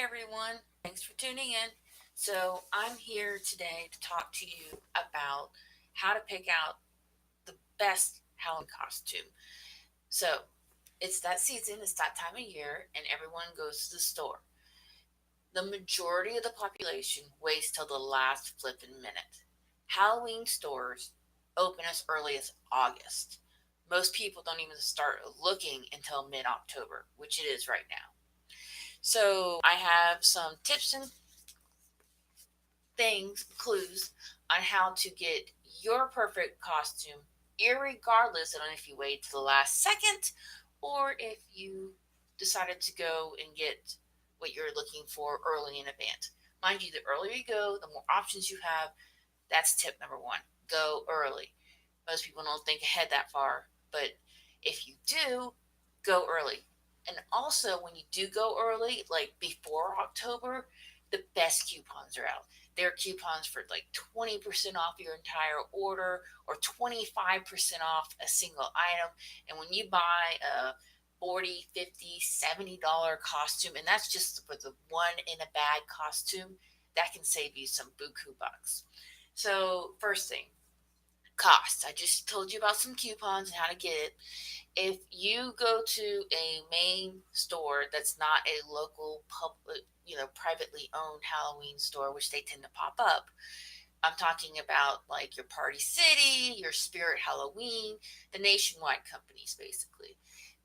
everyone. Thanks for tuning in. I'm here today to talk to you about how to pick out the best Halloween costume. So, it's that season, it's that time of year, and everyone goes to the store. The majority of the population waits till the last flippin' minute. Halloween stores open as early as August. Most people don't even start looking until mid October, which it is right now. I have some tips and things, clues on how to get your perfect costume, irregardless of if you wait to the last second or if you decided to go and get what you're looking for early in advance. Mind you, the earlier you go, the more options you have. That's tip number one. Go early. Most people don't think ahead that far, but if you do, go early. And also, when you do go early, like before October, the best coupons are out. There are coupons for like 20% off your entire order or 25% off a single item. And when you buy a 40, 50, $70 costume, and that's just for the one in a bag costume, that can save you some buku bucks. First thing, costs. I just told you about some coupons and how to get it. If you go to a main store that's not a local public, privately owned Halloween store, which they tend to pop up, I'm talking about like your Party City, your Spirit Halloween, the nationwide companies basically.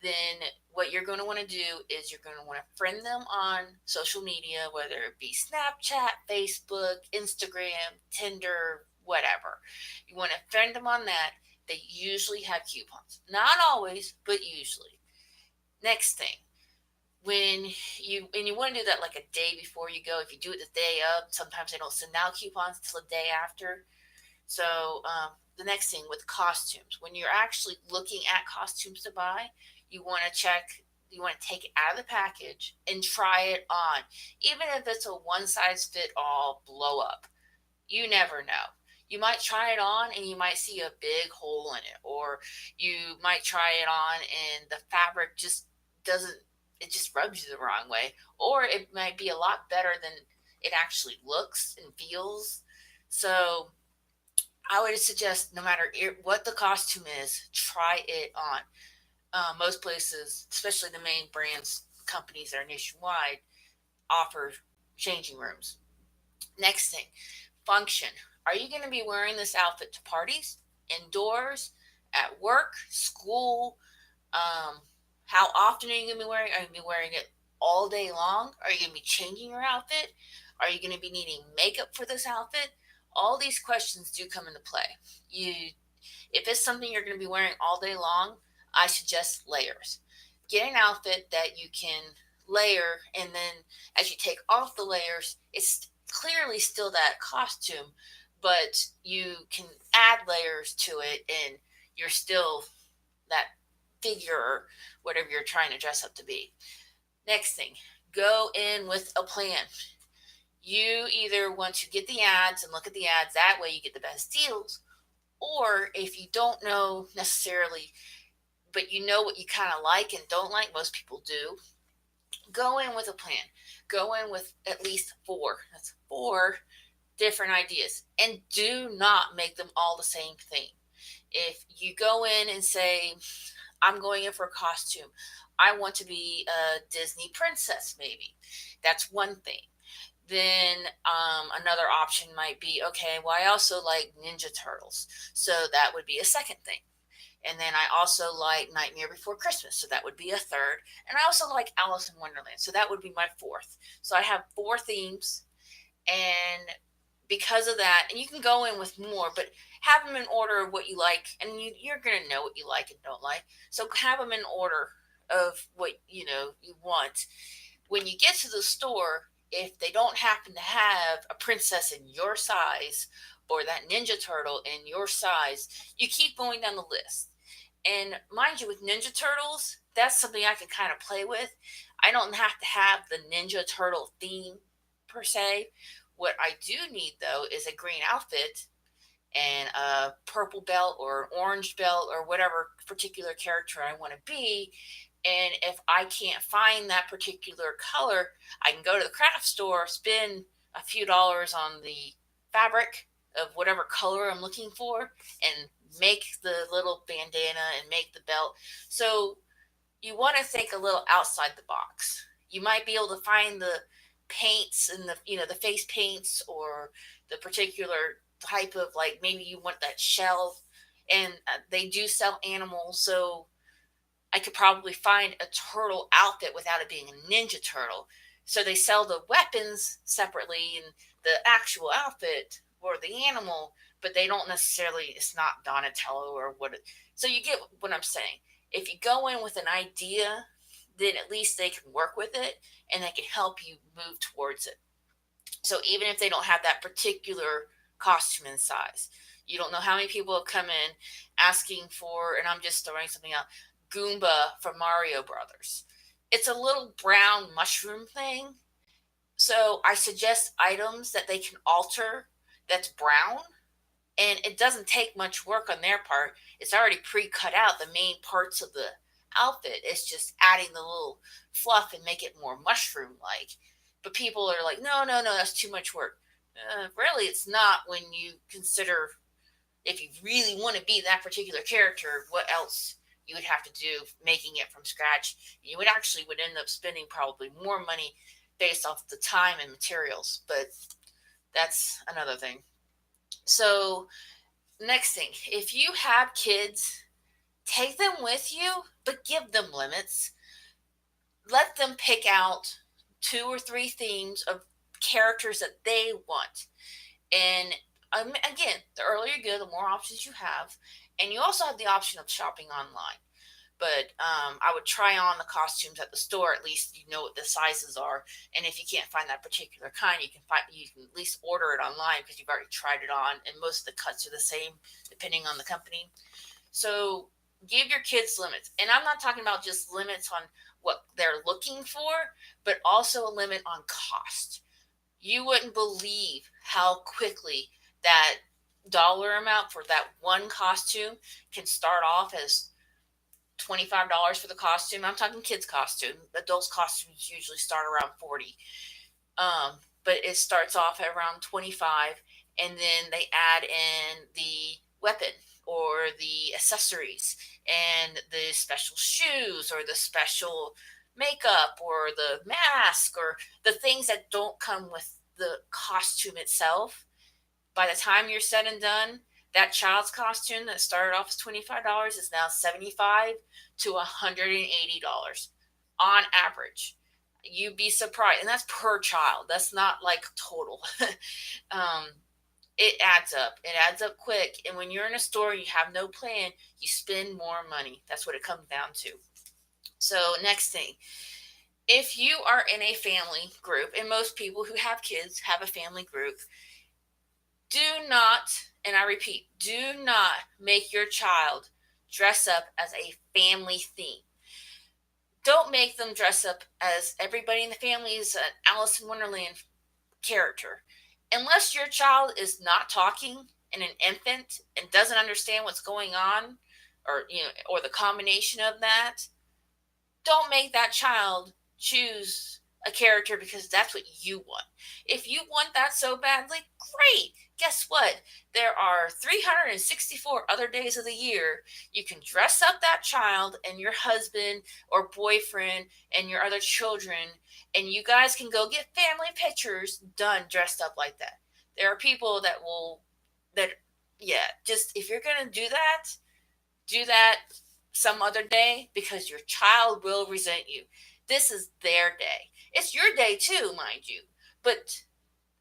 Then what you're going to want to do is you're going to want to friend them on social media, whether it be Snapchat, Facebook, Instagram, Tinder, whatever. You want to friend them on that. They usually have coupons. Not always, but usually. Next thing, when you want to do that like a day before you go. If you do it the day of, sometimes they don't send out coupons until the day after. The next thing with costumes, when you're actually looking at costumes to buy, you want to check. You want to take it out of the package and try it on, even if it's a one size fit all blow up. You never know. You might try it on and you might see a big hole in it, or you might try it on and the fabric just doesn't, it just rubs you the wrong way, or it might be a lot better than it actually looks and feels. So, I would suggest no matter what the costume is, try it on. Most places, especially the main brands, companies that are nationwide, offer changing rooms. Next thing, function. Are you going to be wearing this outfit to parties, indoors, at work, school? Um, how often are you going to be wearing? Are you going to be wearing it all day long? Are you going to be changing your outfit? Are you going to be needing makeup for this outfit? All these questions do come into play. You, if it's something you're going to be wearing all day long, I suggest layers. Get an outfit that you can layer, and then as you take off the layers, it's clearly still that costume, but you can add layers to it, and you're still that figure or whatever you're trying to dress up to be. Next thing, go in with a plan. You either want to get the ads and look at the ads, that way you get the best deals, or if you don't know necessarily, but you know what you kind of like and don't like, most people do, go in with a plan. Go in with at least four. That's four different ideas. And do not make them all the same thing. If you go in and say, I'm going in for a costume, I want to be a Disney princess, maybe. That's one thing. Then another option might be, okay, well, I also like Ninja Turtles. So that would be a second thing. And then I also like Nightmare Before Christmas. So that would be a third. And I also like Alice in Wonderland. So that would be my fourth. So I have four themes. And because of that, and you can go in with more, but have them in order of what you like. And you're going to know what you like and don't like. So have them in order of what you want. When you get to the store, if they don't happen to have a princess in your size or that Ninja Turtle in your size, you keep going down the list. And mind you, with Ninja Turtles, that's something I can kind of play with. I don't have to have the Ninja Turtle theme per se. What I do need though is a green outfit and a purple belt or an orange belt or whatever particular character I want to be. And if I can't find that particular color, I can go to the craft store, spend a few dollars on the fabric of whatever color I'm looking for, and make the little bandana and make the belt. So you want to think a little outside the box. You might be able to find the paints and the face paints, or the particular type of, like, maybe you want that shell, and they do sell animals. So I could probably find a turtle outfit without it being a ninja turtle. So they sell the weapons separately and the actual outfit or the animal, but they don't necessarily, it's not Donatello or what. So you get what I'm saying. If you go in with an idea, then at least they can work with it and they can help you move towards it. So even if they don't have that particular costume in size, you don't know how many people have come in asking for, and I'm just throwing something out, Goomba from Mario Brothers. It's a little brown mushroom thing. So I suggest items that they can alter that's brown, and it doesn't take much work on their part. It's already pre-cut out the main parts of the outfit. It's just adding the little fluff and make it more mushroom like. But people are like, no, no, no, that's too much work. Really, it's not, when you consider, if you really want to be that particular character, what else you would have to do making it from scratch. You would actually would end up spending probably more money based off the time and materials, but that's another thing. So next thing, if you have kids, take them with you, but give them limits. Let them pick out 2 or 3 themes of characters that they want. And again, the earlier you go, the more options you have. And you also have the option of shopping online. But I would try on the costumes at the store. At least you know what the sizes are. And if you can't find that particular kind, you can at least order it online because you've already tried it on. And most of the cuts are the same depending on the company. So give your kids limits. And I'm not talking about just limits on what they're looking for, but also a limit on cost. You wouldn't believe how quickly that dollar amount for that one costume can start off as $25 for the costume. I'm talking kids costume. Adults costumes usually start around 40. But it starts off at around 25, and then they add in the weapon or the accessories and the special shoes or the special makeup or the mask or the things that don't come with the costume itself. By the time you're said and done, that child's costume that started off as $25 is now $75 to $180 on average. You'd be surprised, and that's per child. That's not like total. um, it adds up. It adds up quick. And when you're in a store, you have no plan, you spend more money. That's what it comes down to. So next thing, if you are in a family group, and most people who have kids have a family group, do not, and I repeat, do not make your child dress up as a family theme. Don't make them dress up as everybody in the family is an Alice in Wonderland character. Unless your child is not talking and an infant and doesn't understand what's going on, or the combination of that, don't make that child choose a character because that's what you want. If you want that so badly, great. Guess what? There are 364 other days of the year. You can dress up that child and your husband or boyfriend and your other children, and you guys can go get family pictures done dressed up like that. There are people just if you're going to do that some other day, because your child will resent you. This is their day. It's your day too, mind you. But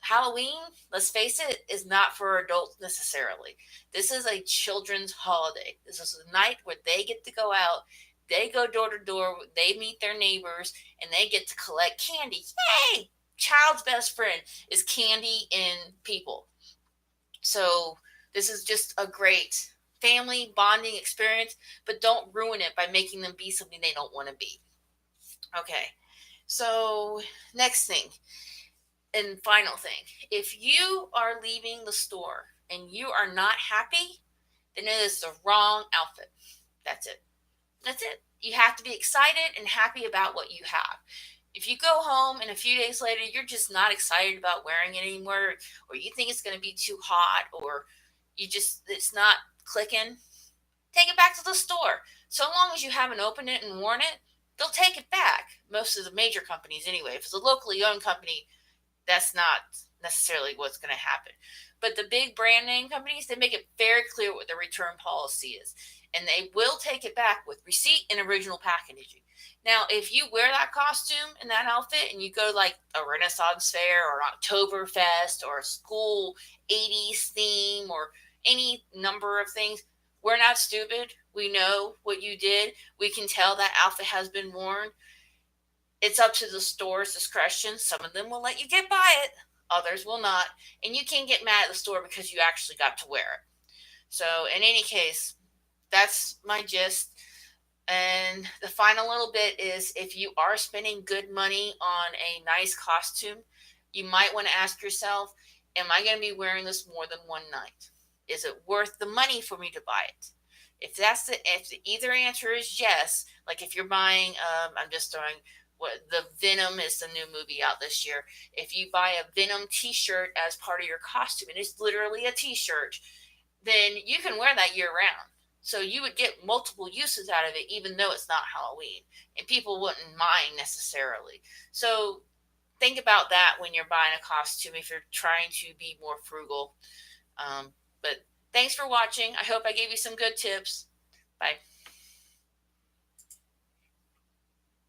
Halloween, let's face it, is not for adults necessarily. This is a children's holiday. This is a night where they get to go out, they go door to door, they meet their neighbors, and they get to collect candy. Yay! Child's best friend is candy and people. So this is just a great family bonding experience, but don't ruin it by making them be something they don't want to be. Okay, so next thing and final thing, if you are leaving the store and you are not happy, then it is the wrong outfit. That's it. That's it. You have to be excited and happy about what you have. If you go home and a few days later you're just not excited about wearing it anymore, or you think it's going to be too hot, or it's not clicking, take it back to the store. So long as you haven't opened it and worn it, they'll take it back. Most of the major companies, anyway. If it's a locally owned company, that's not necessarily what's going to happen. But the big brand name companies, they make it very clear what the return policy is. And they will take it back with receipt and original packaging. Now, if you wear that costume and that outfit and you go to like a Renaissance fair or an Oktoberfest or a school 80s theme or any number of things, we're not stupid. We know what you did. We can tell that outfit has been worn. It's up to the store's discretion. Some of them will let you get by it, others will not. And you can't get mad at the store because you actually got to wear it. So, in any case, that's my gist. And the final little bit is if you are spending good money on a nice costume, you might want to ask yourself, am I going to be wearing this more than one night? Is it worth the money for me to buy it? If the either answer is yes, like if you're buying, I'm just throwing what the Venom is the new movie out this year. If you buy a Venom T-shirt as part of your costume, and it's literally a T-shirt, then you can wear that year round. So you would get multiple uses out of it, even though it's not Halloween, and people wouldn't mind necessarily. So think about that when you're buying a costume if you're trying to be more frugal. But thanks for watching. I hope I gave you some good tips. Bye.